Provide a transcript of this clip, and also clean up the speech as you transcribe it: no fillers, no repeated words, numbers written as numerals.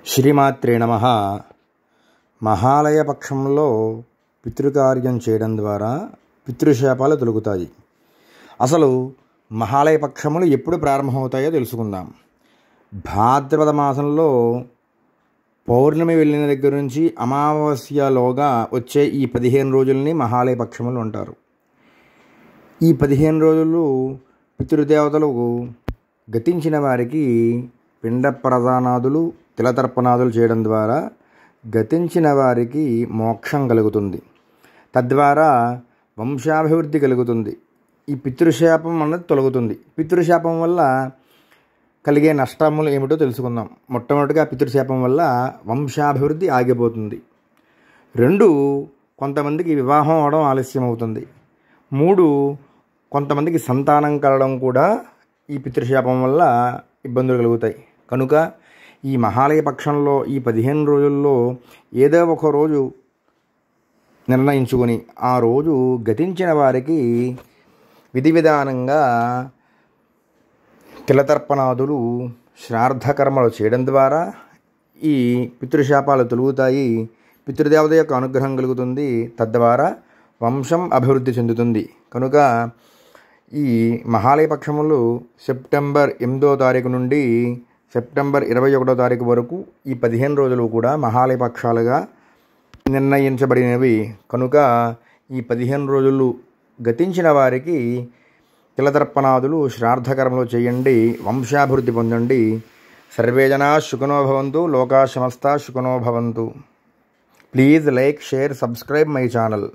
శ్రీమాత్రే నమః. మహాలయ పక్షంలో పితృకార్యం చేయడం ద్వారా పితృశాపాలు తొలగుతాయి. అసలు మహాలయ పక్షములు ఎప్పుడు ప్రారంభమవుతాయో తెలుసుకుందాం. భాద్రపద మాసంలో పౌర్ణమి వెళ్ళిన దగ్గర నుంచి అమావాస్యలోగా వచ్చే ఈ 15 రోజుల్ని మహాలయ పక్షములు అంటారు. ఈ 15 రోజులు పితృదేవతలకు గతించిన వారికి పిండ ప్రదానాదులు తిలతర్పణాదులు చేయడం ద్వారా గతించిన వారికి మోక్షం కలుగుతుంది. తద్వారా వంశాభివృద్ధి కలుగుతుంది. ఈ పితృశాపం అన్నది తొలగుతుంది. పితృశాపం వల్ల కలిగే నష్టములు ఏమిటో తెలుసుకుందాం. మొట్టమొదటిగా పితృశాపం వల్ల వంశాభివృద్ధి ఆగిపోతుంది. 2, కొంతమందికి వివాహం అవడం ఆలస్యం అవుతుంది. 3, కొంతమందికి సంతానం కలగడం కూడా ఈ పితృశాపం వల్ల ఇబ్బందులు కలుగుతాయి. కనుక ఈ మహాలయ పక్షంలో ఈ 15 రోజుల్లో ఏదో ఒక రోజు నిర్ణయించుకొని ఆ రోజు గతించిన వారికి విధి విధానంగా తిలతర్పణాదులు శ్రాద్ధకర్మలు చేయడం ద్వారా ఈ పితృశాపాలు తొలుగుతాయి. పితృదేవత యొక్క అనుగ్రహం కలుగుతుంది. తద్వారా వంశం అభివృద్ధి చెందుతుంది. కనుక ఈ మహాలయ పక్షములు సెప్టెంబర్ 8వ తారీఖు నుండి సెప్టెంబర్ 21వ తారీఖు వరకు ఈ 15 రోజులు కూడా మహాలయ పక్షాలుగా నిర్ణయించబడినవి. కనుక ఈ 15 రోజులు గతించిన వారికి తిలతర్పణాదులు శ్రాద్ధకర్మలు చేయండి, వంశాభివృద్ధి పొందండి. సర్వే జనా సుఖినో భవంతు, లోకా సమస్తా సుఖినో భవంతు. Please like, share, subscribe my channel.